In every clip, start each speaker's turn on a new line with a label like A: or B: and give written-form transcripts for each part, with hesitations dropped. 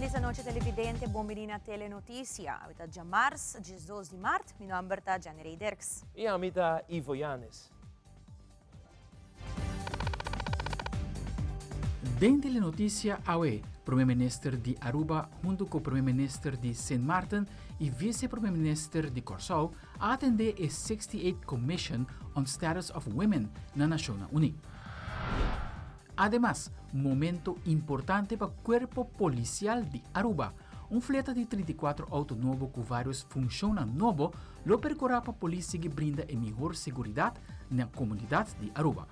A: Feliz noche televidente, buonvenina a Telenoticia. Avita già Mars, 12 di Mart, mi nome è Gianni Derks.
B: E amita Ivo Yanes.
C: Dentro le notizie AUE, Primeiro-Ministro de Aruba, junto com o Primeiro-Ministro de Saint Martin e Vice-Primeiro-Ministro de Curaçao, atende a 68th Commission on Status of Women na Nações Unidas. Además, momento importante para o Corpo Policial de Aruba. Fleta de 34 autos novos com várias funções novas, lo percorre para a polícia que brinda a melhor segurança na comunidade de Aruba.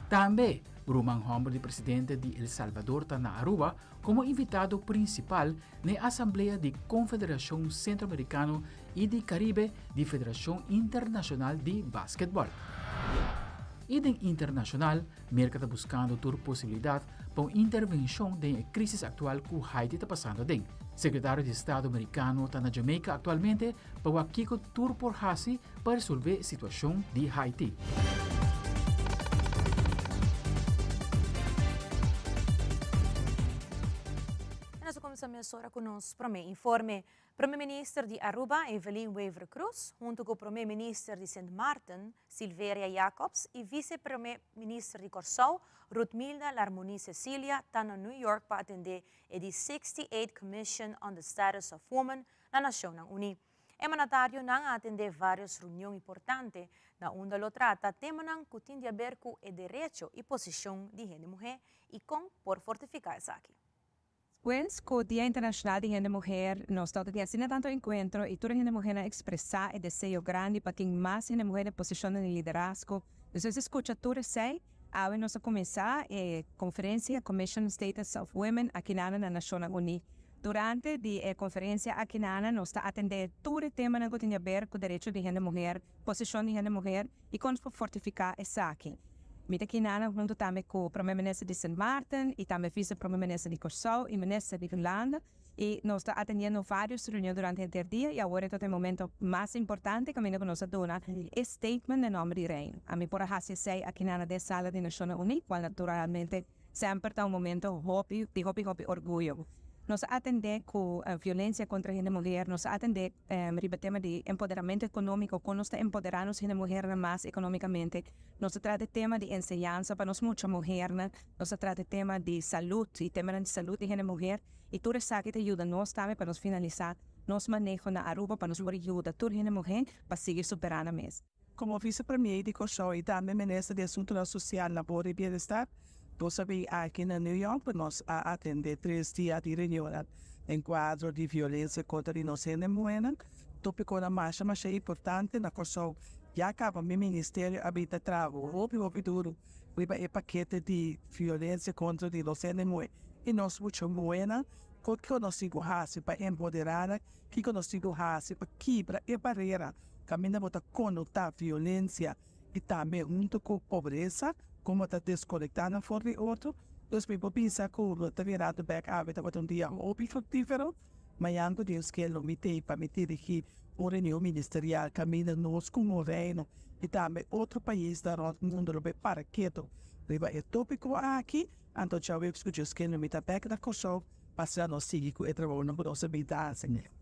C: Também, Roman Humber, presidente de El Salvador, está na Aruba como invitado principal na Assembleia de Confederação Centro-Americana e de Caribe de Federação Internacional de Basquetebol. E em internacional, América está buscando toda possibilidade para uma intervenção na crise atual que Haiti está passando. O secretário de Estado americano está na Jamaica atualmente para aqui com tour por Hasi para resolver a situação de Haiti.
A: Nós começamos agora com o nosso primeiro informe. Primeiro-Ministro de Aruba, Evelyn Weaver Cruz, junto com o Primeiro-Ministro de Saint Martin, Silveria Jacobs, e Vice-Primeiro-Ministro de Curaçao, Ruthmilda Larmoni Cecilia, estão em New York para atender a 68th Commission on the Status of Women na Nações Unidas. O mandatário não atende várias reuniões importantes, na onde lo trata tema que tem a ver com o direito e posição de gente mulher e com por fortificar isso aqui.
D: Pues, con el Día Internacional de la Mujer, nos estamos haciendo tanto encuentro y toda la mujer expresar el deseo grande para que más la mujer en posición de liderazgo. Entonces, escucha todo eso. Ahora vamos a comenzar la conferencia Commission Status of Women aquí en la Naciones Unidas. Durante la conferencia aquí en nos está atendiendo todo el tema que tiene que ver con el derecho de la mujer, posición de la mujer y cómo fortificar eso aquí. Mira que junto também com o Primeiro-Ministro de Saint Martin e também Vice-Primeiro-Ministro de Curaçao e Ministro de Irlanda. E nós estamos atendendo várias reuniões durante o dia e agora é o momento mais importante que nós damos é statement em nome do Reino. A mim, por assim dizer, aqui na sala das Nações Unidas, qual naturalmente sempre está momento de orgulho. Nós atendemos com a violência contra a mulher, nós atendemos o tema de empoderamento econômico, como nós empoderamos a mulher mais economicamente. Nós tratamos o tema de ensinança para nós muitas mulheres, nós tratamos o tema de saúde, e tema de saúde de a mulher, e tudo isso que ajuda nós também para nós finalizar, nós manejamos na Aruba para nos ajudar toda a mulher para seguir superando mesmo.
E: Como vice-premier de Curaçao e também ministro de Assuntos Sociais, Labor e Bem-Estar, nós aqui na New York, nós atendemos 3 dias de reunião em quadro de violência contra a inocente mulher. Tópico na marcha, mas é importante na Curaçao. Já acaba o Ministério habita trabalho, houve duro, o paquete de violência contra a inocente mulher. E nós muito mulher, o que nós temos para empoderar, o que nós temos para quebrar a barreira, caminhamos para conotar violência e também junto com a pobreza, como está desconectada fora de outro, os people pensam que está virado back up, está um dia muito frutífero, mas ainda Deus quer o meter para meter aqui uma reunião ministerial, caminha nós como o reino, e também outro país da mundo para quieto. É tópico aqui, então já vemos que Deus quer o meter back na Curaçao, para nós seguir com o trabalho na nossa vida,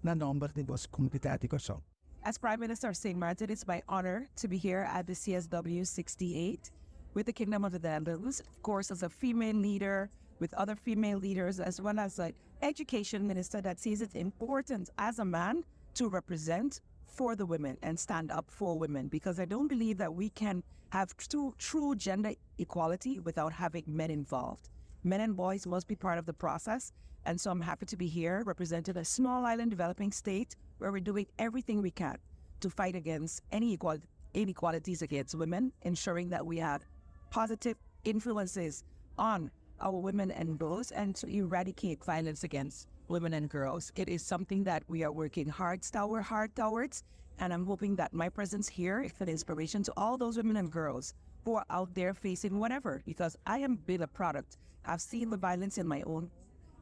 E: na nome da nossa comunidade de Curaçao.
F: As Prime Minister of St. Martin, it's my honor to be here at the CSW 68 with the Kingdom of the Netherlands, of course, as a female leader, with other female leaders, as well as an education minister that sees it important as a man to represent for the women and stand up for women, because I don't believe that we can have true gender equality without having men involved. Men and boys must be part of the process, and so I'm happy to be here representing a small island developing state where we're doing everything we can to fight against any inequalities against women, ensuring that we have positive influences on our women and girls and to eradicate violence against women and girls. It is something that we are working hard towards, and I'm hoping that my presence here is an inspiration to all those women and girls who are out there facing whatever, because I am been a product. I've seen the violence in my own,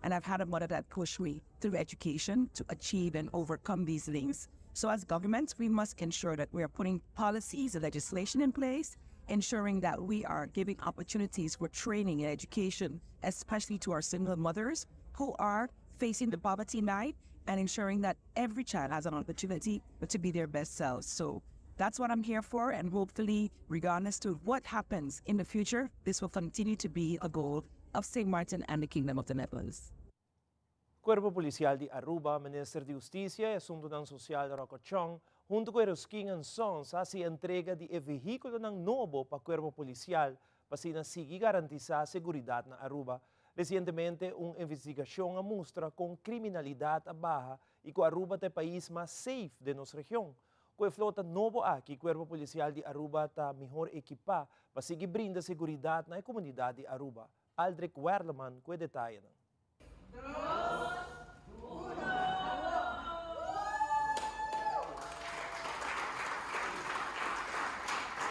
F: and I've had a mother that pushed me through education to achieve and overcome these things. So as governments, we must ensure that we are putting policies and legislation in place, ensuring that we are giving opportunities for training and education, especially to our single mothers, who are facing the poverty line and ensuring that every child has an opportunity to be their best selves. So that's what I'm here for, and hopefully, regardless to what happens in the future, this will continue to be a goal of St. Martin and the Kingdom of the Netherlands.
B: Cuerpo Policial de Aruba, Minister de Justicia e Assunto Social Rocco Chong, junto com os King and Sons, se entrega de veículo novo para o Cuerpo Policial para seguir garantizar a segurança na Aruba. Recentemente, uma investigação mostra com criminalidade baixa e que Aruba é o país mais safe de nossa região. Com a flota novo aqui, o Cuerpo Policial de Aruba está melhor equipado para seguir brindar segurança na comunidade de Aruba. Aldrich Werleman com detalhes.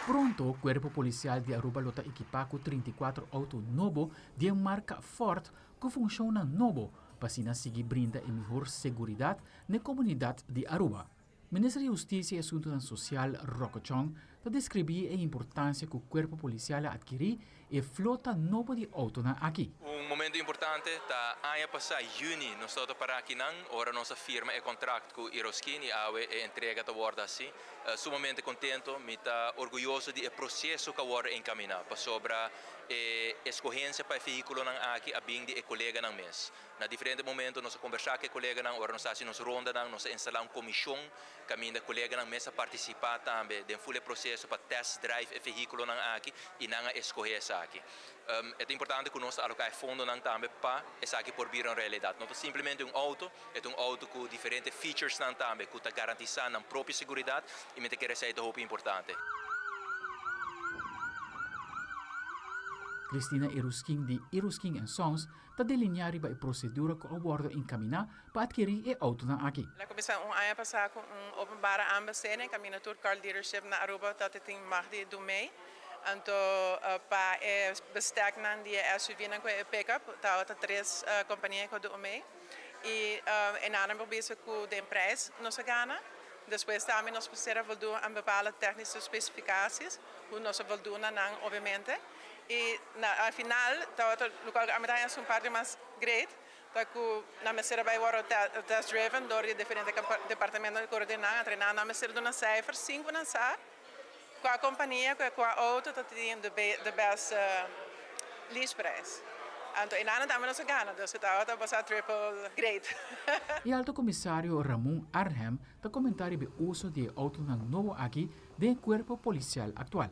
C: Pronto, o Cuerpo Policial de Aruba lota equipado com 34 autos novos de marca Ford que funcionam novo para seguir brindar a melhor segurança na comunidade de Aruba. Ministro de Justiça e Assuntos Social Rocco Chong descreveu a importância que o Cuerpo Policial adquirir e flota nova de autos aqui.
G: Momento importante, da ano passado, junho, nós estamos para aqui, ora nossa firma é contrato com Iroskin e a entrega da borda assim. Sumamente contento, me está orgulhoso do processo que agora encaminhar para sobre a escolhência para o veículo aqui a bem de colega na mês. Na diferente momento nós conversar com o colega ora nós fazemos ronda nós instalar uma comissão caminho da colega na mesa participar também do full processo para test drive o veículo aqui e não escolher essa aqui. É importante que nós alocar fundo também para essa aqui por vir em realidade. Não é simplesmente auto com diferentes features também que está garantizando a própria segurança e me quer ser muito importante.
C: Cristina Irusking de Irusking Sons está delineando a procedura que o bordo encaminhar para adquirir o auto aqui.
H: La comissão ano passado com openbare aanbesteding, caminatur car leadership na Aruba dat het in Magdi do MEI. Então, para bestek die SUV na pick-up, tá outra três companhias que do MEI. E em nada bezig com de prijs nossa gana. Depois também nós precisamos voldoen aan bepaalde technische specificaties, hoe nós voldoen aan, obviamente. E al final, o que a medalha é parte mais grande, que na mesa vai ser test driven door de diferentes departamentos de coordenação, treinar na mesa de uma cifra, 5 na SAR, com a companhia, com a auto, que tem de best leaseprijs. Então, em ano também nós ganhamos, então a auto vai ser triple great.
C: E Alto Comissário Ramon Arnhem está comentando o uso de auto novo aqui do Cuerpo Policial actual.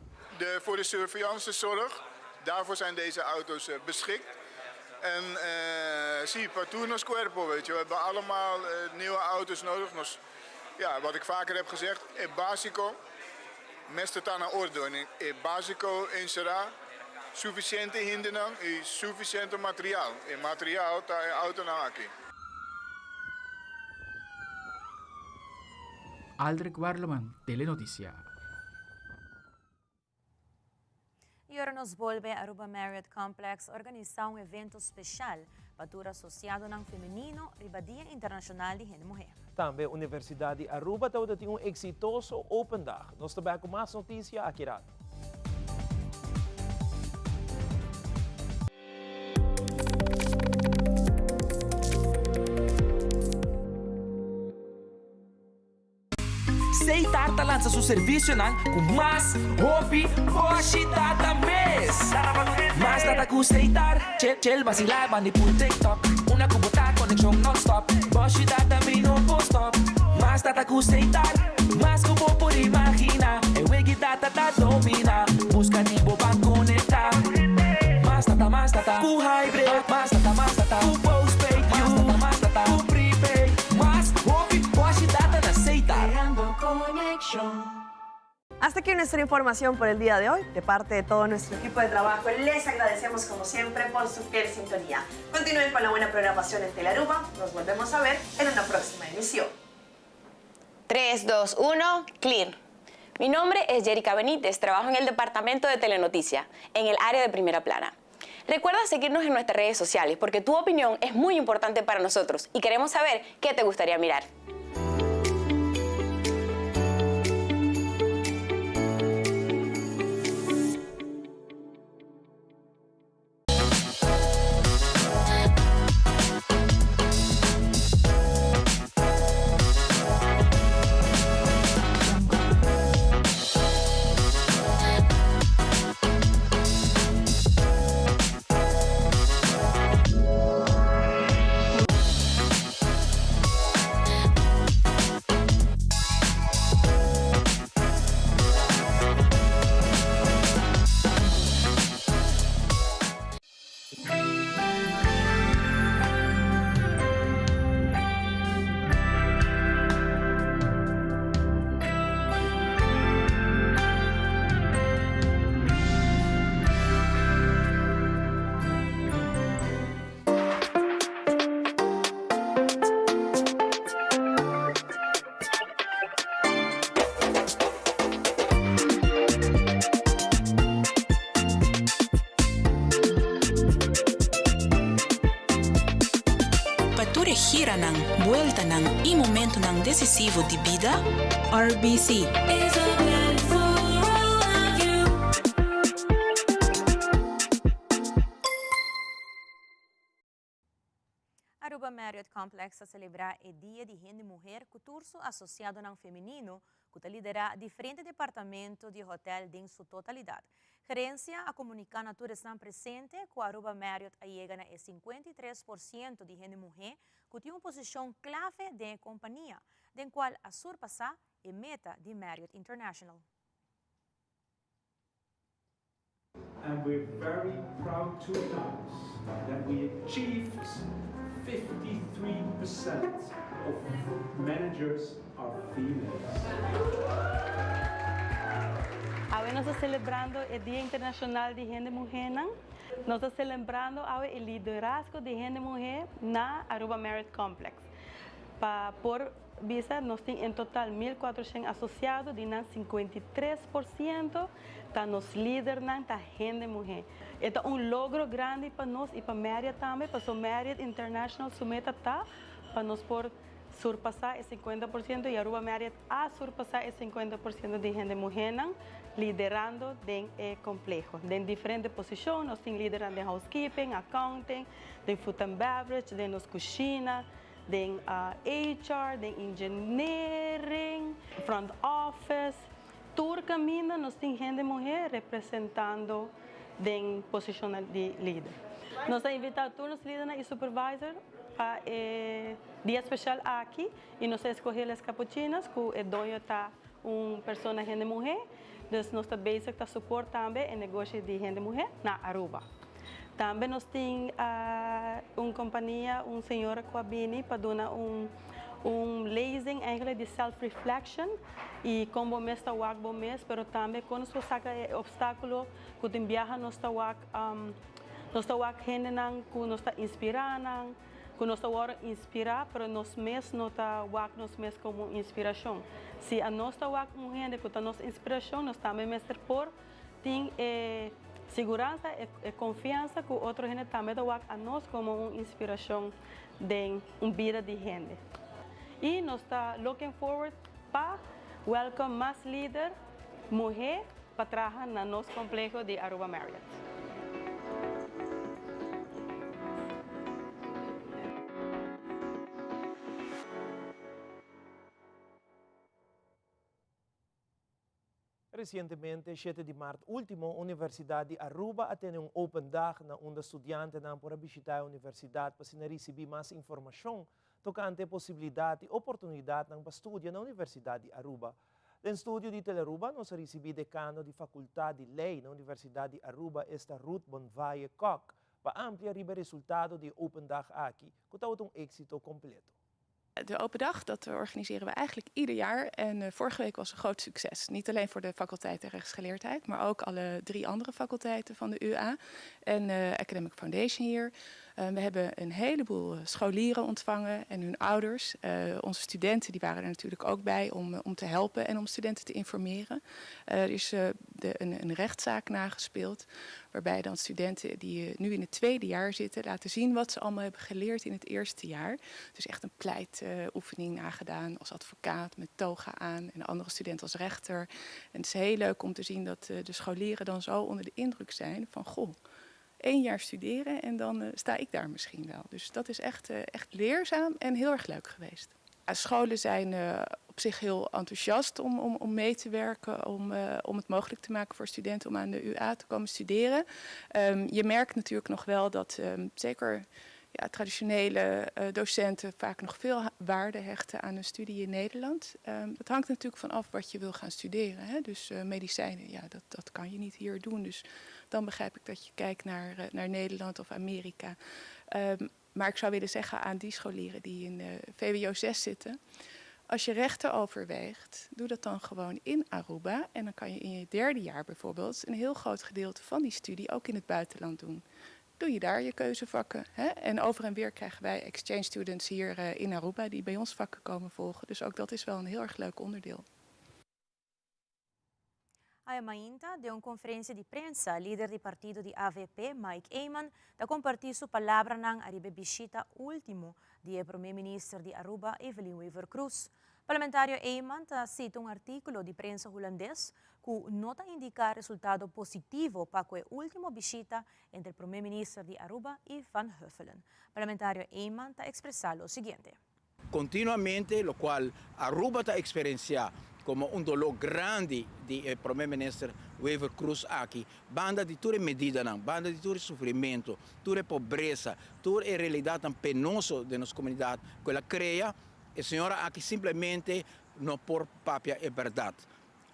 I: Voor de surveillancezorg. Daarvoor zijn deze auto's beschikt. En zie, partout nos cuerpo, weet je. We hebben allemaal nieuwe auto's nodig. Ja, wat ik vaker heb gezegd, è basico, mesto está na ordem. È basico in será, sufficiente hindernan e sufficiente materiaal. E materiaal está in auto na aqui.
C: Aldrich Warleman, Telenoticia.
A: E agora nos volve a Aruba Marriott Complex organizar evento especial para associado ng feminino e Dia Internacional de Mulher.
B: Também a Universidade de Aruba tem exitoso Open Dag. Nós também com mais notícias aqui.
J: Seitar lança seu serviço com mais hobby, hoje data mês. Mas data com Seitar, chel vacilar, mani por TikTok. Una cubota conexão non-stop, hoje data me no stop. Mas data com Seitar, mas como por imaginar, é wegi data da domina, busca tipo para conectar. Mas data, com hybrid, mas data, com postpaid, mas data, com prepaid, mas hobby, hoje data na Seitar.
K: Hasta aquí nuestra información por el día de hoy. De parte de todo nuestro equipo de trabajo, les agradecemos como siempre por su fiel sintonía. Continúen con la buena programación en Telearuba. Nos volvemos a ver en una próxima emisión.
L: 3, 2, 1, clear. Mi nombre es Jerica Benítez, trabajo en el departamento de Telenoticia, en el área de primera plana. Recuerda seguirnos en nuestras redes sociales porque tu opinión es muy importante para nosotros y queremos saber qué te gustaría mirar.
M: Ture gira nang vuelta nang y momento nang decisivo de vida. RBC.
A: Aruba Marriott Complex a celebrar o Dia de Renda e Mulher, curso associado ao feminino, que lidera diferentes departamentos de hotel em sua totalidade. Gerência a comunicar na turismo presente que Aruba Marriott chega a 53% de renda mulher, que tem uma posição clave da companhia, den qual a surpassar a meta de Marriott International.
N: And we're very proud to announce that we achieved 53% of managers are females.
O: Hoy nos estamos celebrando el Día Internacional de Renda Mujer. Nos estamos celebrando hoy el liderazgo de Renda Mujer na Aruba Marriott Complex. Por visa, nos tenemos en total 1.400 asociados, de 53% nos líderes da Renda Mujer. Este es un logro grande para nós y para Marriott también, para Marriott International, su meta está para nos por surpassar el 50% y Aruba Marriott a surpassar el 50% de Renda Mujer liderando en el complejo. En diferentes posiciones, nos tenemos líderes de housekeeping, accounting, de food and beverage, de nos cocina, de HR, de engineering, front office. Todo camino nos tem gente mulher representando em posição de líder. Nós invitamos todos os líderes e supervisors para o dia especial aqui e nós escolhemos as capuchinas, que o dono está uma pessoa gente mulher, então nós estamos basic para suportar também o negócio de gente mulher na Aruba. Também nós temos uma companhia, senhora Kwabini, para dar lezing eigenlijk de self-reflection e como mês está o bom mês, mas também quando você saca obstáculo, quando viaja nós está gente que nós está inspirando, que nós está inspirar, mas nós mês não está nós mês como inspiração. Se a nós está uma gente que está nossa inspiração, nós também mês por tem segurança e confiança que outra gente também está a nós como uma inspiração de uma vida de gente. E nós estamos looking forward para welcome mais líder, mulher, para trabalhar no nosso complexo de Aruba Marriott.
B: Recentemente, 7 de março último, a Universidade de Aruba teve open dag onde estudantes podem visitar a universidade para receber mais informação tocante a possibilidade e oportunidade para estudar na Universidade de Aruba. No estúdio de Telearuba, nós recebemos decano de Faculdade de Lei na Universidade de Aruba, esta Ruth Bonvaye Kok, para ampliar o resultado de Open Dag aqui, que está um êxito completo.
P: De Open Dag, dat organiseren we eigenlijk ieder jaar. En vorige week was een groot succes. Niet alleen voor de faculteit rechtsgeleerdheid, maar ook alle 3 andere faculteiten van de UA. En Academic Foundation hier. We hebben een heleboel scholieren ontvangen en hun ouders. Onze studenten die waren er natuurlijk ook bij om te helpen en om studenten te informeren. Er is een rechtszaak nagespeeld, waarbij dan studenten die nu in het 2e jaar zitten laten zien wat ze allemaal hebben geleerd in het 1e jaar. Dus echt een pleitoefening nagedaan als advocaat met toga aan en andere studenten als rechter. En het is heel leuk om te zien dat de scholieren dan zo onder de indruk zijn van goh, 1 jaar studeren en dan sta ik daar misschien wel. Dus dat is echt leerzaam en heel erg leuk geweest. Scholen zijn op zich heel enthousiast om mee te werken, om het mogelijk te maken voor studenten om aan de UA te komen studeren. Je merkt natuurlijk nog wel dat zeker traditionele docenten vaak nog veel waarde hechten aan een studie in Nederland. Dat hangt natuurlijk van af wat je wil gaan studeren. Hè? Dus medicijnen, ja, dat kan je niet hier doen. Dus dan begrijp ik dat je kijkt naar Nederland of Amerika. Maar ik zou willen zeggen aan die scholieren die in VWO 6 zitten, als je rechten overweegt, doe dat dan gewoon in Aruba. En dan kan je in je 3e jaar bijvoorbeeld een heel groot gedeelte van die studie ook in het buitenland doen. Doe je daar je keuzevakken. Hè? En over en weer krijgen wij exchange students hier in Aruba die bij ons vakken komen volgen. Dus ook dat is wel een heel erg leuk onderdeel.
A: A mainta de uma conferência de prensa, líder do partido de AVP, Mike Eyman, da compartir sua palavra ng aribe bisita último de primeiro-ministro de Aruba, Evelyn Wever Cruz. Parlamentário Eyman cita um artículo de prensa holandês que nota indicar resultado positivo para a última visita entre o primeiro-ministro de Aruba e Van Huffelen. Parlamentário Eyman expressado o seguinte.
Q: Continuamente, lo qual Aruba experiencia como un dolor grande di primeiro-ministro Wever Cruz aqui, banda de tutte medida, banda de tutte sofrimento, tutte pobreza, tutte realidade tão penoso de nossa comunidade, que ela cria, a senhora aqui simplesmente não por papia é verdade.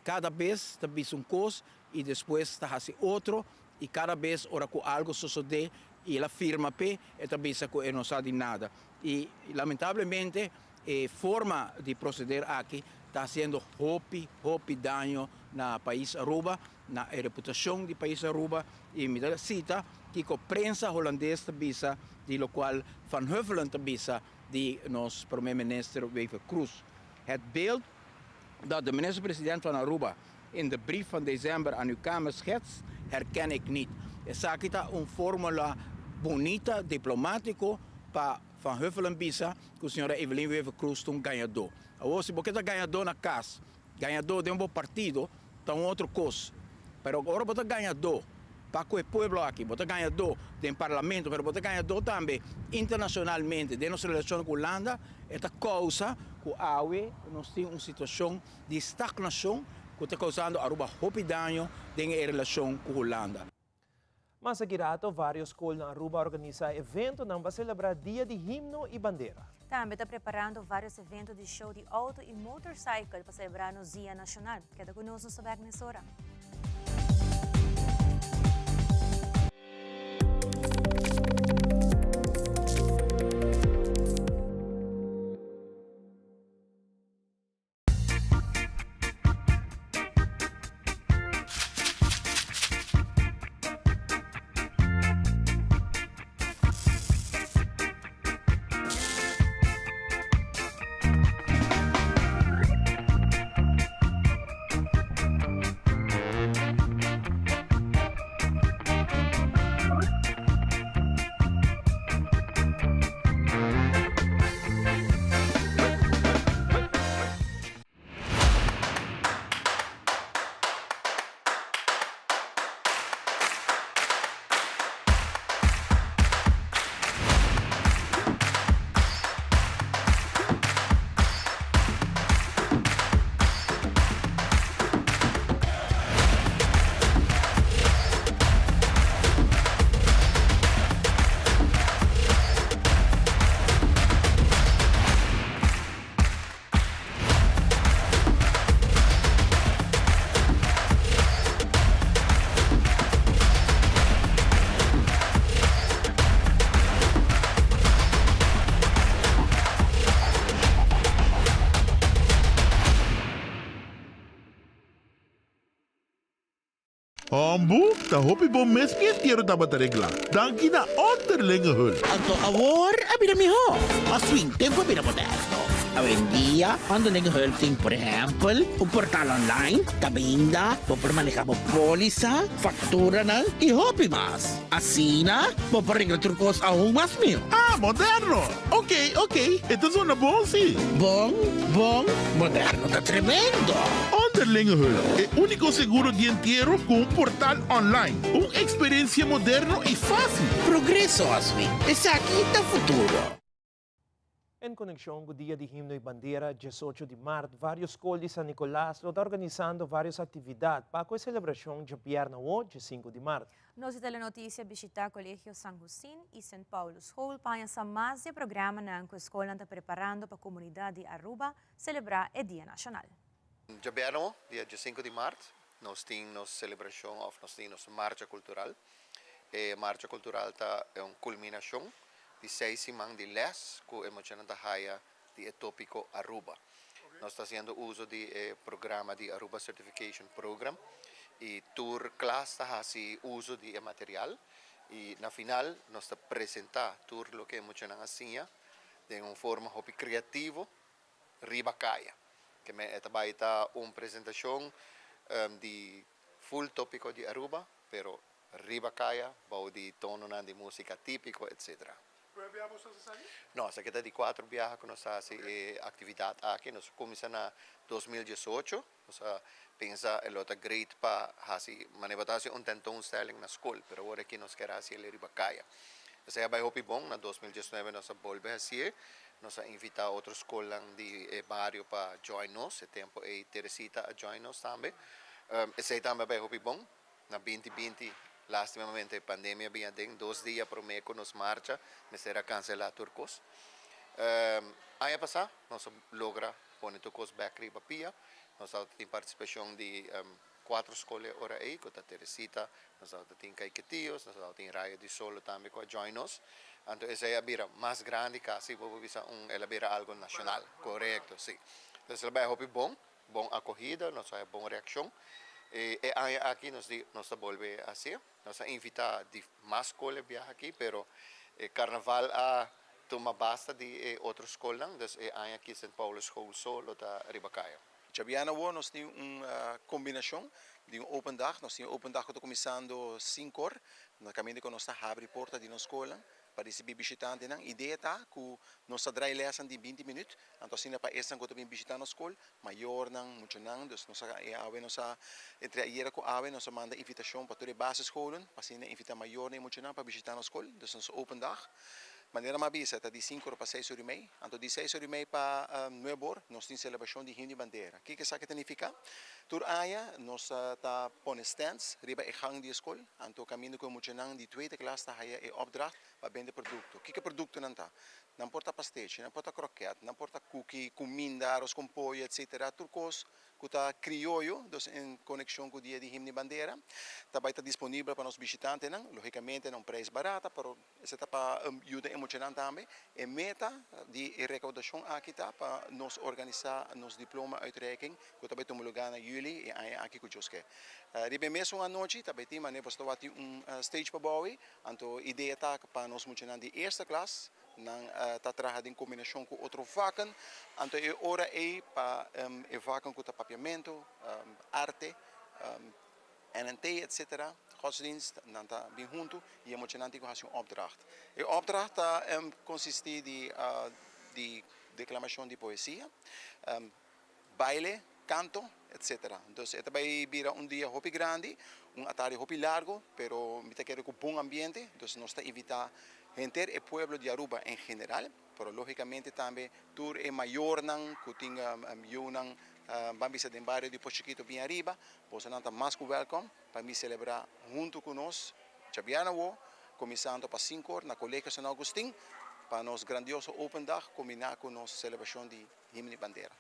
Q: Cada vez está visto coisa e depois está fazendo outro, e cada vez ora com algo sucede e ela firma pé e está visto que não sabe nada. E lamentavelmente a forma de proceder aqui está sendo roupi dano na país Aruba, na reputação do país Aruba, e me dá cita que a prensa holandesa bisa, de lo qual Van Huffelen bisa de nosso primeiro-ministro Wever Cruz. Het beeld dat de minister-president van Aruba in de brief van december aan uw Kamer schetst, herken ik niet. Es aquita een formula bonita, diplomático, para Van Huffelen bisa, que a senhora Evelyn Wever Cruz um ganhador. Se você está ganhador na casa, ganhador de um bom partido, está outra coisa. Mas agora você está ganhador para o povo aqui, você está ganhador do parlamento, mas você está ganhador também internacionalmente, de nossa relação com a Holanda, esta causa que a AUE nós temos uma situação de estagnação que está causando a Aruba dano em relação com a Holanda.
B: Mas aqui vários escolas na Aruba organizam evento para celebrar Dia de Himno e Bandeira.
A: Também está preparando vários eventos de show de auto e motorcycle para celebrar no Dia Nacional. Queda conosco saber nessa hora.
R: Ambu, ta hopi bom mes que tiero tabata regla. Danki na onderlinge hul.
S: Anto awor, abira mi ho. Aswing tempo abira moderno. Hoy en día, underlinge hul ting, por ejemplo, un portal online, tabinda, por manejar póliza, factura y hopi más. Así na, por arreglar trucos aún más mío.
R: Ah, moderno. Ok. Esto suena bom, sí.
S: Bom, moderno, está tremendo.
R: Onderlinge hul, el único seguro de entierro con un portal online. Una experiencia moderna y fácil.
S: Progreso, Aswing. Es aquí el futuro.
B: Em conexão com o Dia de Himno e Bandeira, 18 de março, vários escolas de San Nicolás estão organizando várias atividades para a celebração de Pierna hoje, 5 de março.
A: Nós telenotícia visitar o Colégio San José e St. Paul's Hall para essa mais de programa na a escola está preparando para a comunidade de Aruba celebrar o Dia Nacional.
T: Jaberno, dia 5 de março, nós temos celebração, nós temos marcha cultural. E marcha cultural é uma culminação de 6 semanas de les que emocionante haya de tópico Aruba. Nós estamos fazendo uso de programa de Aruba Certification Program e tour class está fazendo uso de material e na final nós estamos apresentando tour lo que emocionante assim de uma forma hobby criativo riba caia que me está uma apresentação de full tópico di Aruba, pero Ribacaya, bau di tono di musica tipico, etc. No, se queda di 4 viajes con nuestra actividad aquí. Nos comienzan en 2018. Nos pensa el otro great pa hasi manevatasie un tentoonstelling na school, pero ahora aquí nos queda así el Ribacaya. Saya bij Hopi Bong na 2019 nos volve así. Nos invita a otro school di barrio pa join nos. E tempo e Teresita a join nos también. Sei também bij Hopi Bong na 2020. Lastimamente a pandemia abbiamo 2 dias per me con nos marcha, me será cancelado turcos. Año pasado nos logra poner turcos back riba pia, nos ha tenido participación de 4 escuelas ora aí, con Teresita, nos ha tenido Caiquetillos, nos ha tenido Rayo de Solo también con Join Us. Entonces esa es más grande casi, ela algo nacional, correcto, sí. Entonces el bairro bom acogida, nos ha buena reacción. Aquí nos vuelve así, nos invita a más escuelas viajar aquí, pero carnaval toma basta de otras escuelas, entonces aquí en São Paulo School solo da Ribacaya.
Q: Chabiana nós temos uma combinação de open dag. Nós temos open dag que está começando 5 horas, no caminho que nós está abre porta de nossa escola para receber visitantes. A ideia está que nós dry lesson de 20 minutos, então assim para essa que também visitar na escola, maior não, muito não, então nós entre a hierarquia com a nós manda invitação para toda a base escola, para assim invitar maior nem muito não para visitar na escola, então nós open dag. Maneira mais bisa, está de 5 horas para 6 horas e meia. Então, de 6 horas e meia para 9 horas, nós temos celebração de hino de bandeira. O que isso significa? Tur aia, nós está pondo stands, riba e hang de escola. Então, caminho com muito não, de 2e classe, está aí e opdracht para vender produto. O que produto não está? Não importa pastéis, não importa croquete, não importa cookie, comida, arroz com pollo, etc. Turcos, que está criollo, em conexão com o dia de hino de bandeira. Também está disponível para os visitantes, não? Logicamente, não preço barato, para isso está para ajudar emocionante também. E meta de recaudação aqui está para nós organizar nos diploma uitreiking, que também temos lugar na Juli e aqui com o Joske. Ribe mesmo à noite, também tem stage para Bowie, então a ideia está para nós emocionante de erste classe, não está trabalhando em combinação com outro vacan, então é hora aí para o vacan com papiamento, arte, NNT, etc. Godsdienst, dan está bem junto e emocionante com a opdracht. A opdracht consiste de declamação de poesia, baile, canto, etc. Então, também vira dia hopi grande, atalho hopi largo, pero me quero com bom ambiente, então nós está evitar gente e pueblo de Aruba em geral, pero logicamente também tur é maior não, que tenha nang vamos de barrio de Pochiquito bem arriba, você não está mais que welcome para me celebrar junto conosco, Chabiana começando para 5 horas na Colegio San Agustín, para nosso grandioso Open Dag, combinar com nossa celebração de himno de bandeira.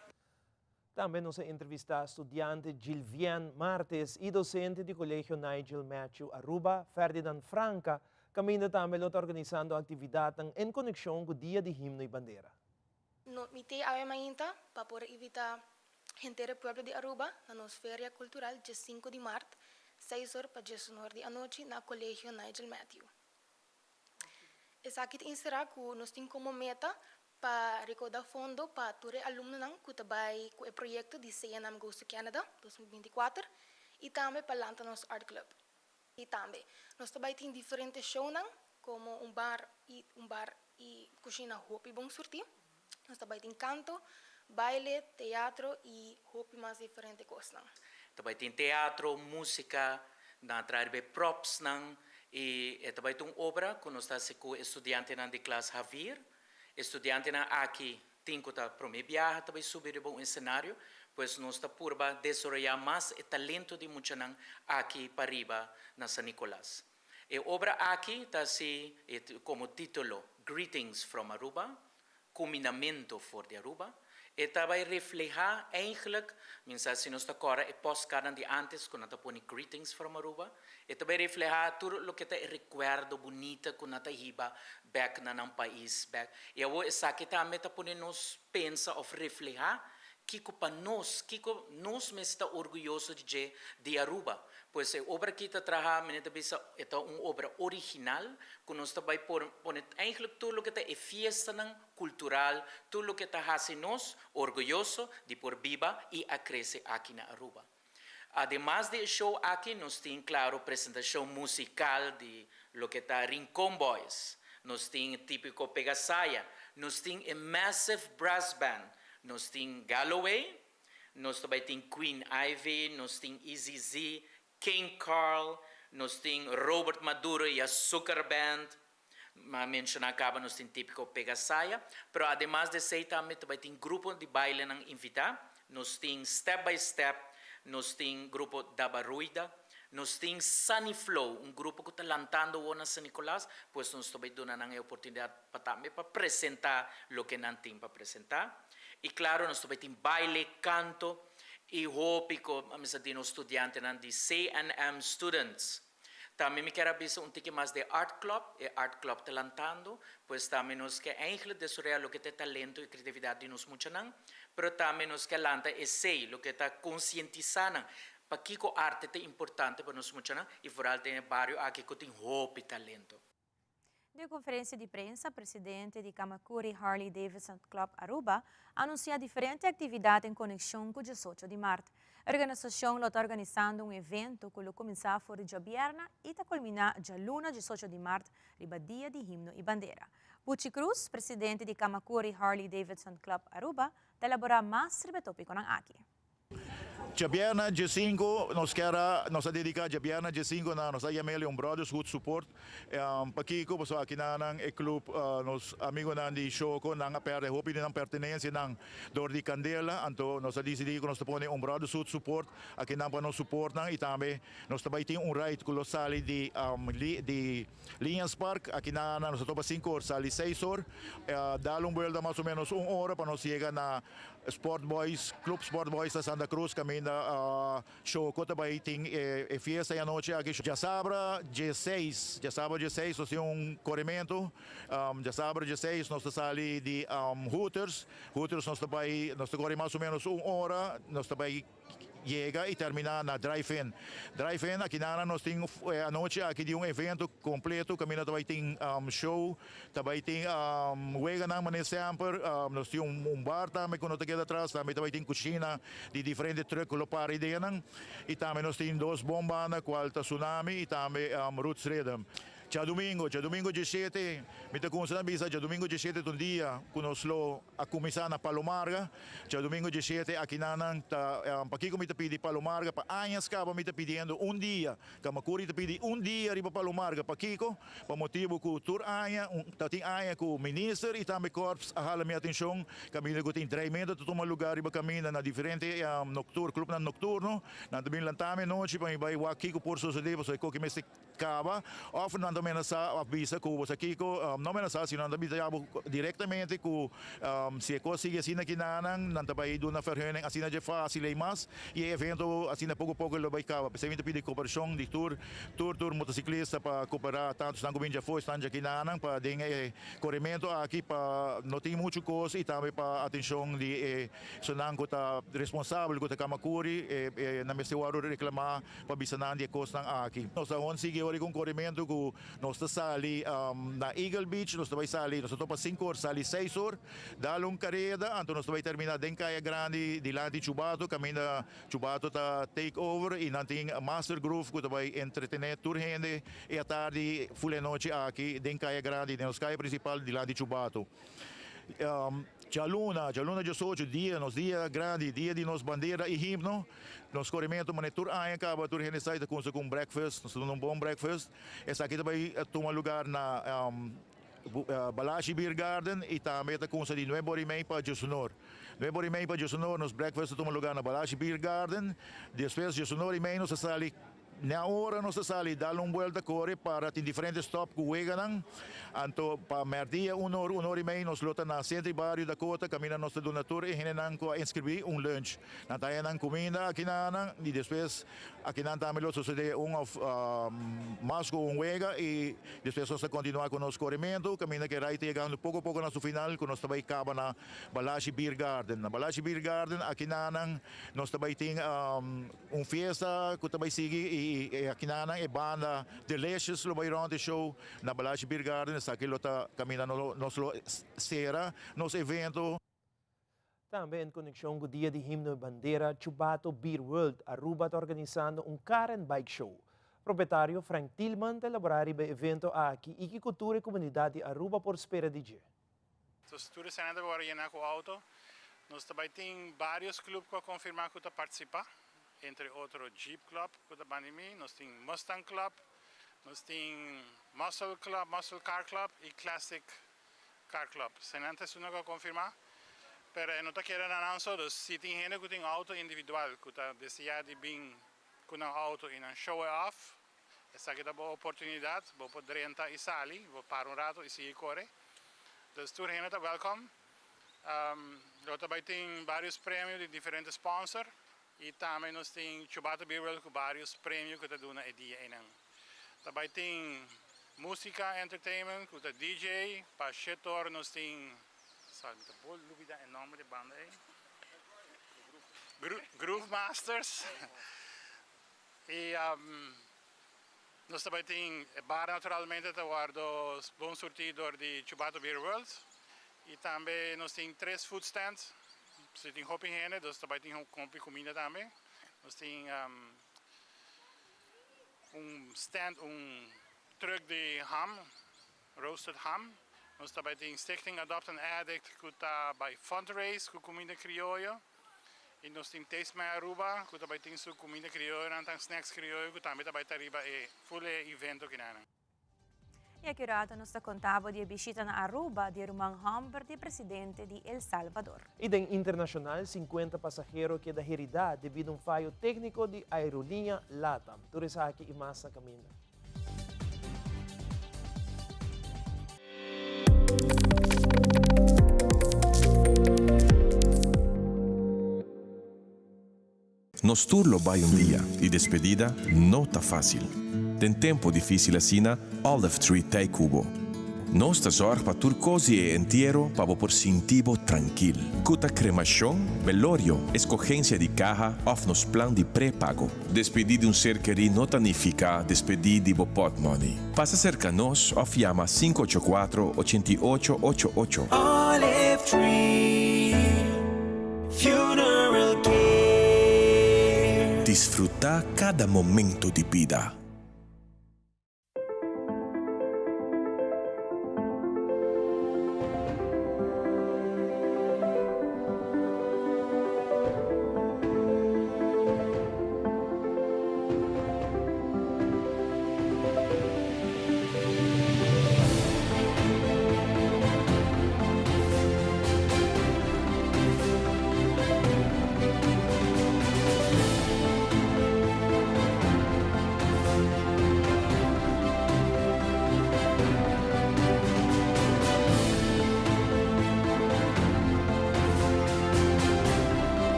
B: Também nos entrevista a estudante Gilvian Martes e docente do Colégio Nigel Matthew Aruba, Ferdinand Franca, caminho também organizando atividades em conexão com o Dia de Himno e Bandeira.
U: No mite ave mainta para poder evitar gente do pueblo de Aruba na nossa feria cultural de 5 de março, 6 horas para 19 da noite na Colégio Nigel Matthew. Essa aqui será que nós temos como meta para recaudar fundo para todos os alunos que trabalham com o projeto de CNM Goes to Canada 2024 e também para lançar nosso Art Club. E também, nós também temos diferentes shows, como um bar e cozinha hopi bom sortir. Nós também temos canto, baile, teatro e hopi mais diferentes coisas.
V: Também tem teatro, música, trazer props, e também tem obra que nós estamos com estudantes de classe Javier, estudantes aqui tem que estar para mim viajar, também subir para um cenário, pois nós estamos por desenvolver mais o talento de muitos aqui para arriba na San Nicolás. A obra aqui está assim, como título, Greetings from Aruba, Combinamento for de Aruba, e também refleja eigenlijk, se nós está agora é postcard de antes, quando está põe Greetings from Aruba, e também refleja tudo o que é recuerdo bonito quando está hiba back na num país back. E eu essa aqui também está põe nos pensa ou refleja que nós me está orgulhoso de Aruba. Pois a obra que está trabalhando é uma obra original, que nós também põe eigenlijk tudo o que é festa cultural, tudo o que está fazendo nós orgulhoso de por viva e a crescer aqui na Aruba. Además de show aquí, nos tiene claro presentación musical de lo que está Rincón Boys, nos tiene típico Pegasaya, nos tiene a massive brass band, nos tiene Galloway, nos tiene Queen Ivy, nos tiene Easy Z, King Carl, nos tiene Robert Maduro y Azúcar Band, mencionar acaba nos tiene típico Pegasaya, pero además de eso también tiene grupo de baile ng invita, nos tiene Step by Step, nos tem grupo Dabaruida, nos tem Sunny Flow, grupo que está lantando o San Nicolás, pues nos também dando a oportunidade para apresentar o que não tem para apresentar. E claro, nós também tem baile, canto e hobby com os estudantes de C&M Students. Também me quero avisar pouquinho mais de Art Club, e Art Club está lantando, pues também nos que eigenlijk desarrollar o que é talento e criatividade de nós muito não, pero também nos que lanta é sei, o que está conscientizando, para que a arte é importante para nós muito não, e por alto tem vários aqui que tem hobby e talento.
A: Na conferência de prensa, o presidente de Kamakuri Harley Davidson Club Aruba anuncia diferentes atividades em conexão com o 18 de março. A organização está organizando evento que vai começar fora de Jabierna e está culminar dia luna 18 de março, riba dia de himno e bandeira. Bucci Cruz, presidente de Kamakuri Harley Davidson Club Aruba, está elaborar mais sobre o tópico ng aqui.
D: Jabierna G5 nos dedica Jabierna G5 na nos ayameli brothers good support pakiko paso aqui na e club nos amigo na di show ko nang apere hopi ng pertenência ng Dordi Candela anto nos decidi ko nos pone brothers good support aqui na nos support nang itame nos tabay ting right kolosali di Lions Park aqui na nos topa 5 horas sali 6 horas dalong vuelta mais ou menos 1 hora para nos chega na Sport Boys, Club Sport Boys sa Santa Cruz, kami na show ko tabay ting fiesta ya noche aqui. Já sabra G6, nós temos corrimento. Já sabra G6, nós sali de Hooters nós corre mais ou menos 1 hora, nós tabay chega e termina na drive-in. Drive-in, aqui nós temos a noite aqui de evento completo, kami na tabay ting show, tabay ting wega na mané sempre, nós temos bar também quando te queda atrás, também tabay ting kusina de diferentes truck lo pari denang, e também nós temos 2 bombas na qual ta tsunami e também roots rhythm. Já domingo 17, me te consta na bisa, já domingo 17 um dia, que nós a começar na Palomarga, já domingo 17 aqui na pakiko me te pedi Palomarga, pa anhas acaba me te pedindo dia, Kamakuri te pedi dia riba Palomarga, pakiko, pa motivo que tur anha, tating anha com o ministro e também corps, ahala minha atenção, kami ko ting treinamento, tutuma lugar riba caminha na diferente club na nocturno, na também lantame noite, pa ibai wakiko por suceder, so ko que me se acaba, of não me nasa avisa ko sa kiko não me nasa sino não bisa yabo diretamente ko se ko sigue assim na kinanang nanta bai do na vergunning assim na je fácil e mas e evento assim na pouco lo bai kaba precisamente pedi cooperação de tour motociclista para cooperar tanto estão comigo já foi estão já kinanang para dengue corrimento aqui para não tem muito coisa e também para atenção de sonang ko ta responsável ko ta Kamakuri na me se waro reclamar para bisanan de coisa aqui nós on sigue ori com corrimento ko nós sali na Eagle Beach, nós também sali, nós topa 5 horas, sali 6 horas, dalong carrera, então nós também termina den Kaya Grande, de lá de Chubato, caminho da Chubato tá take over, e nanting Master Groove, que também entretener tour gente, e à tarde, full noite aqui, den Kaya Grande, nos Kaya principal, de lá de Chubato. Jaluna 18 dia grande, dia de nos bandeira e himno, nos corrimento monitor acaba tur gente sai com breakfast, nós temos bom breakfast. Essa aqui também toma lugar na Balashi Beer Garden e também está com de Nuevo Rimei para Josunor. Nuevo Rimei para Josunor, nos breakfast toma lugar na Balashi Beer Garden, depois Josunor Rimei nos sali na hora nós dá vuelta corre para tem diferentes stop que weganang anto pa merdia 1 hora e meia nós lota na centro barrio da Cota camina nossa donator e hinenang ko inscrever lunch na tayo nang comida aqui na e depois aqui na também lo sucede of masco wega e depois nós continuar com nosso corrimento camina que vai chegando pouco a pouco na final que nós também acaba na Balashi Beer Garden. Na Balashi Beer Garden aqui na nós também tem fiesta que também sigue e aqui na banda Delicious lo bayron de show na Balashi Beer Garden sa aqui lo ta caminando nos sera nos evento.
B: Também em conexão com o Dia de Himno e Bandeira, Chubato Beer World Aruba está organizando um car and bike show. Proprietário Frank Tillman está elaborando o evento aqui e que cultura e comunidade de Aruba por espera de dia.
E: Os turistas ainda agora iam com o auto. Nós também temos vários clubes que confirmar que participar, entre outros Jeep Club, que está banimado, nós temos Mustang Club, nós temos Muscle Car Club e Classic Car Club. Se antes não que confirmar, mas não está querendo anúncio, se tem gente que tem auto individual, que está desejado de vir com um auto em um show off, essa aqui é uma oportunidade, vou poder entrar e sair, vou parar rato e seguir correr. Então, toda gente está welcome. Nós também temos vários prêmios de diferentes sponsors e também nós temos Chubato Beer World com vários prêmios que estão dando dia. Também tem música, entertainment, com o DJ, para setor nós temos, sabe, o nome da banda aí? Groove Masters. E nós também temos bar naturalmente, o bom surtidor de Chubato Beer World. E também nós temos 3 food stands. Se tem roupa em renda, nós também temos comida também. Nós temos stand, truck de ham, roasted ham. Nós também temos Stichting Adopt an Addict, que está bei fundraise, com comida criolla. E nós temos Taste My Aruba, que também tem sua comida criolla, e snacks criolla, que também está arriba e full evento que nana.
A: E aqui rato nos contava di visita na Aruba di Rumang Humber, di presidente di El Salvador.
B: E den internacional, 50 passageiros que da heridade devido a fallo técnico de aerolínea LATAM. Turisa aqui e massa caminho.
F: Nos turlo vai un dia e despedida não tá fácil. Tem tempo difícil assina, Olive Tree Tay Cubo. Nostra sorge para turcosi e entierro para por sintivo tranquil. Cuta cremação, velorio, escogencia de caja, of nos plan de pré-pago. Despedir de um ser querido não significa despedir de pot money. Passa cerca nos, of llama 584-8888.
J: Olive Tree Funeral Care.
F: Disfrutar cada momento de vida.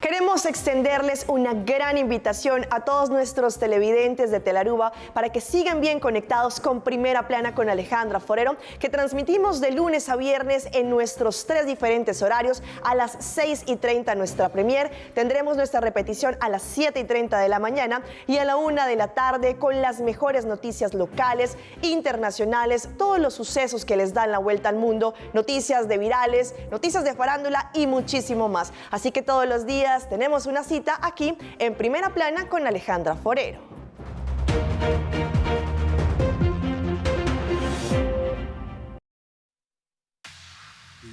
K: Queremos extenderles una gran invitación a todos nuestros televidentes de Telaruba para que sigan bien conectados con Primera Plana con Alejandra Forero, que transmitimos de lunes a viernes en nuestros 3 diferentes horarios. A las 6:30 nuestra premier, tendremos nuestra repetición a las 7:30 de la mañana y a la 1 de la tarde con las mejores noticias locales, internacionales, todos los sucesos que les dan la vuelta al mundo, noticias de virales, noticias de farándula y muchísimo más. Así que todos los días tenemos una cita aquí en Primera Plana con Alejandra Forero.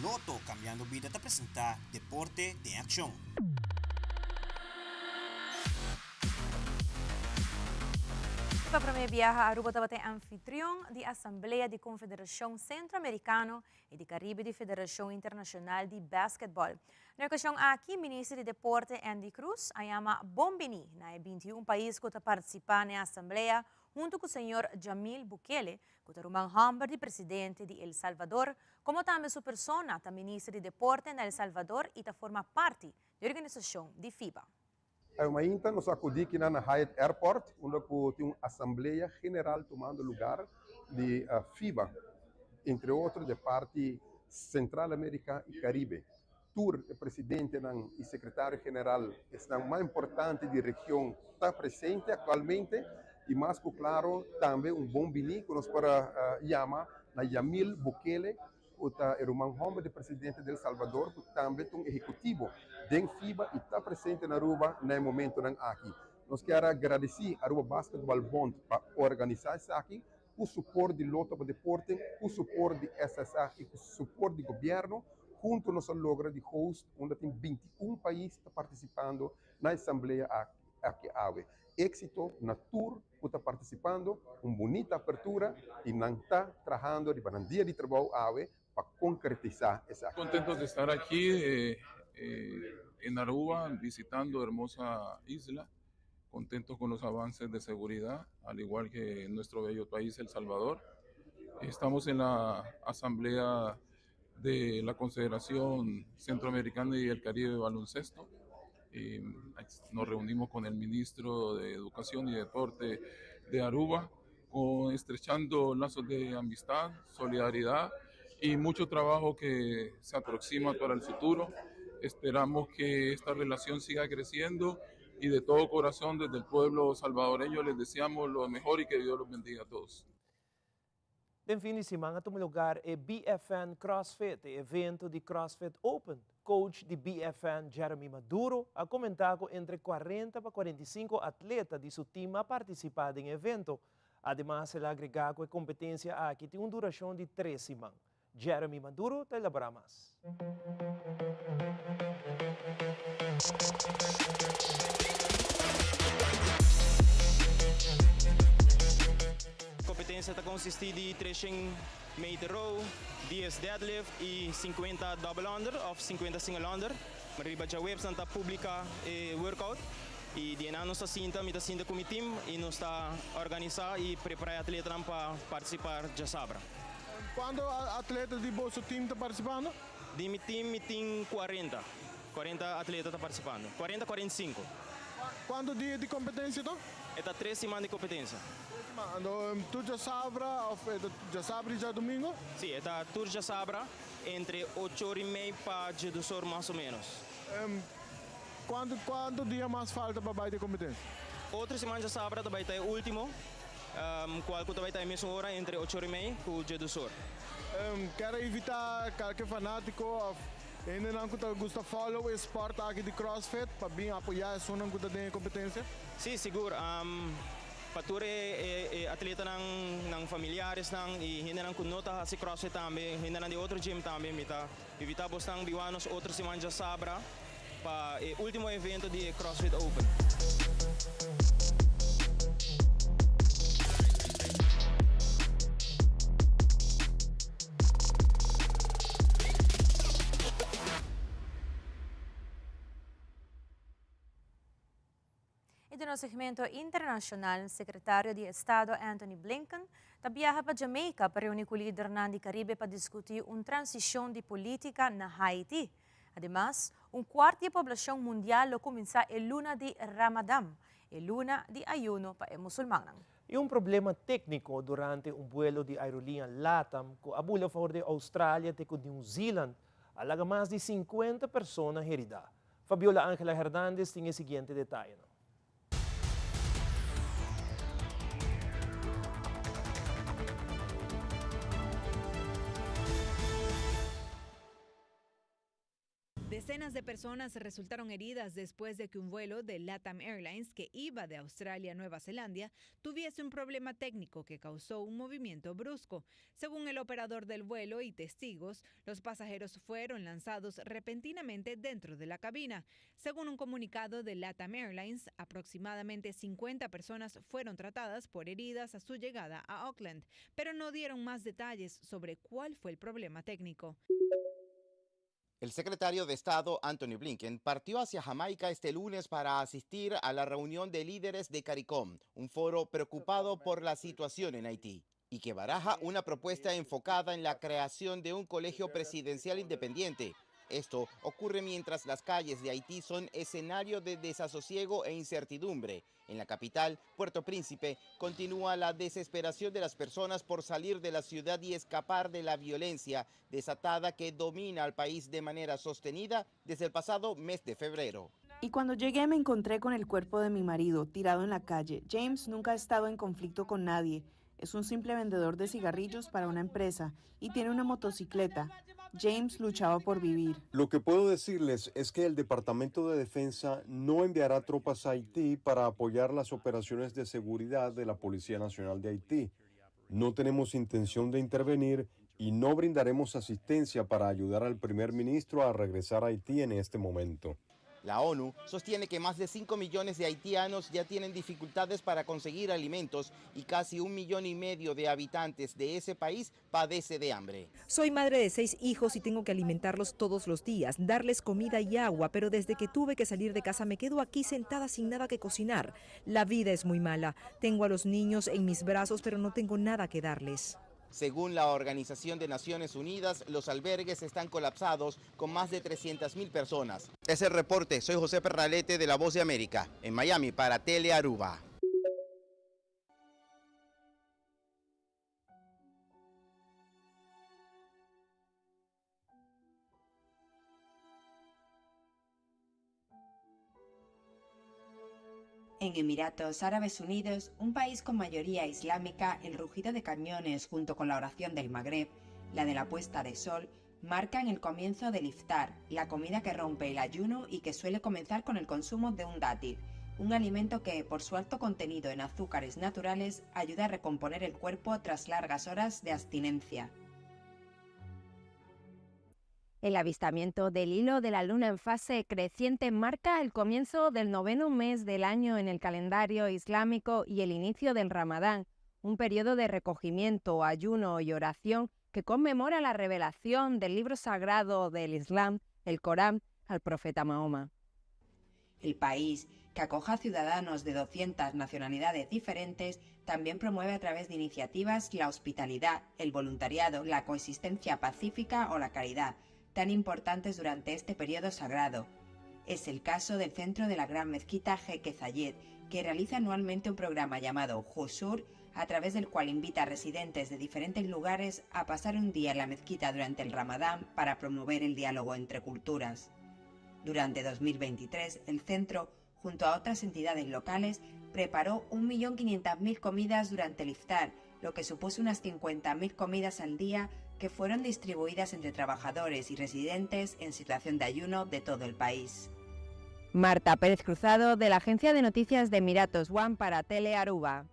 W: Loto Cambiando Vida te presenta Deporte de Acción.
A: Para mim, viaja a Aruba também anfitrião da Assembleia da Confederação Centro-Americana e do Caribe da Federação Internacional de Basquetebol. Na ocasião aqui, o ministro de Deporte Andy Cruz chama Bombini, na 21 país que participa na Assembleia, junto com o senhor Jamil Bukele, que é o Humber de presidente de El Salvador, como também sua persona, a ministra de Deporte na El Salvador e forma parte da organização de FIBA.
X: Ainda nos acudi aqui na Hyatt Airport, onde tem uma Assembleia General tomando lugar de FIBA, entre outros de parte Central América e Caribe. Tour, o presidente e secretário-geral, é o mais importante da região, está presente atualmente, e mais claro, também Bombini, que nos para chamar na Yamil Bukele, uta irmão homem do presidente de El Salvador, também um executivo de FIBA e está presente na Aruba no momento aqui. Nós queremos agradecer a Aruba Basketball Bond para organizar isso aqui, o suporte de Loto para deporte, o suporte de SSA e o suporte do governo, junto nós logra de host, onde tem 21 países participando na Assembleia aqui. Éxito na tour que está participando, uma bonita apertura e não está trabalhando de um dia de trabalho para concretizar essa.
C: Contentos de estar aquí en Aruba, visitando hermosa isla, contentos con los avances de seguridad, al igual que en nuestro bello país, El Salvador. Estamos en la Asamblea de la Confederación Centroamericana y el Caribe de Baloncesto. Nos reunimos con el ministro de Educación y Deporte de Aruba, estrechando lazos de amistad, solidaridad y mucho trabajo que se aproxima para el futuro. Esperamos que esta relación siga creciendo y de todo corazón desde el pueblo salvadoreño les deseamos lo mejor y que Dios los bendiga a todos.
B: Den fim de semana toma lugar o BFN CrossFit, o evento de CrossFit Open. Coach de BFN Jeremy Maduro ha comentado que entre 40 para 45 atletas de su team han participado en el evento. Además, el agregado de competencia aquí tiene una duración de 3 semanas. Jeremy Maduro te elabora más.
G: A competência está consistir de 300 meter row, 10 deadlift e 50 double under ou 50 single under. Mariba já website está publica workout e de ano nós está com o time e nós está organizar e preparar atletas para participar já sabra.
H: Quantos atletas de vosso time estão participando?
G: De meu time tem 40 atletas estão participando, 40-45.
H: Quantos dias de competência estão?
G: Está 3 semanas de competência.
H: Tu já sabra já domingo?
G: Sim, está tu já sabra entre 8h30 para 12h mais ou menos.
H: Quanto dia mais falta para bater competência?
G: Outra semana já sabra vai ter o último, qual que vai ter a mesma hora entre 8h30 e 12h.
H: Quero evitar qualquer fanático ainda não gosta de follow o esporte aqui de CrossFit para bem apoiar a sua competência?
G: Sim, seguro. Pature atleta ng familiares e hindi nang kunota si CrossFit também, hindi nang de outro gym também, mita evitar bostang biwanos outro semana já sabra para o último evento de CrossFit Open.
A: E no segmento internacional, o secretário de Estado Anthony Blinken viaja para Jamaica para reunir com o líder do Caribe para discutir uma transição de política na Haiti. Además, quarto da população mundial começa a luna de Ramadán, a luna de ayuno para os muçulmanos.
B: E problema técnico durante vuelo de aerolínea LATAM que abula a favor de Austrália e de New Zealand, alaga mais de 50 pessoas heridas. Fabiola Ángela Hernández tem o seguinte detalhe.
I: Decenas de personas resultaron heridas después de que un vuelo de LATAM Airlines que iba de Australia a Nueva Zelanda tuviese un problema técnico que causó un movimiento brusco. Según el operador del vuelo y testigos, los pasajeros fueron lanzados repentinamente dentro de la cabina. Según un comunicado de LATAM Airlines, aproximadamente 50 personas fueron tratadas por heridas a su llegada a Auckland, pero no dieron más detalles sobre cuál fue el problema técnico.
Y: El secretario de Estado, Anthony Blinken, partió hacia Jamaica este lunes para asistir a la reunión de líderes de CARICOM, un foro preocupado por la situación en Haití, y que baraja una propuesta enfocada en la creación de un colegio presidencial independiente. Esto ocurre mientras las calles de Haití son escenario de desasosiego e incertidumbre. En la capital, Puerto Príncipe, continúa la desesperación de las personas por salir de la ciudad y escapar de la violencia desatada que domina al país de manera sostenida desde el pasado mes de febrero.
Z: Y cuando llegué me encontré con el cuerpo de mi marido tirado en la calle. James nunca ha estado en conflicto con nadie.
L: es un simple vendedor de cigarrillos para una empresa y tiene una motocicleta. James luchaba por vivir.
M: Lo que puedo decirles es que el Departamento de Defensa no enviará tropas a Haití para apoyar las operaciones de seguridad de la Policía Nacional de Haití. No tenemos intención de intervenir y no brindaremos asistencia para ayudar al primer ministro a regresar a Haití en este momento.
Y: La ONU sostiene que más de 5 millones de haitianos ya tienen dificultades para conseguir alimentos y casi 1,5 millones de habitantes de ese país padece de hambre.
N: Soy madre de 6 hijos y tengo que alimentarlos todos los días, darles comida y agua, pero desde que tuve que salir de casa me quedo aquí sentada sin nada que cocinar. La vida es muy mala. Tengo a los niños en mis brazos, pero no tengo nada que darles.
Y: Según la Organización de Naciones Unidas, los albergues están colapsados con más de 300,000 personas. Es el reporte, soy José Perralete de La Voz de América, en Miami para Tele Aruba.
O: En Emiratos Árabes Unidos, un país con mayoría islámica, el rugido de cañones junto con la oración del Magreb, la de la puesta de sol, marcan el comienzo del iftar, la comida que rompe el ayuno y que suele comenzar con el consumo de un dátil, un alimento que, por su alto contenido en azúcares naturales, ayuda a recomponer el cuerpo tras largas horas de abstinencia.
P: El avistamiento del hilo de la luna en fase creciente marca el comienzo del 9º mes del año en el calendario islámico y el inicio del Ramadán, un periodo de recogimiento, ayuno y oración que conmemora la revelación del libro sagrado del Islam, el Corán, al profeta Mahoma.
O: El país, que acoge a ciudadanos de 200 nacionalidades diferentes, también promueve a través de iniciativas la hospitalidad, el voluntariado, la coexistencia pacífica o la caridad, tan importantes durante este periodo sagrado. Es el caso del centro de la Gran Mezquita Jeque Zayed, que realiza anualmente un programa llamado Husur, a través del cual invita a residentes de diferentes lugares a pasar un día en la mezquita durante el Ramadán para promover el diálogo entre culturas. Durante 2023, el centro, junto a otras entidades locales, preparó 1.500.000 comidas durante el iftar, lo que supuso unas 50.000 comidas al día que fueron distribuidas entre trabajadores y residentes en situación de ayuno de todo el país.
P: Marta Pérez Cruzado, de la Agencia de Noticias de Emiratos One para Tele Aruba.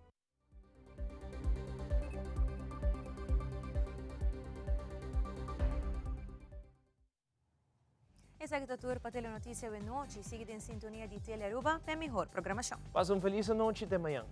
A: Essa é a Tour para Telenotícia de Noite. Siga em sintonia de Tele Aruba, a melhor programação.
B: Passa uma feliz noite de manhã.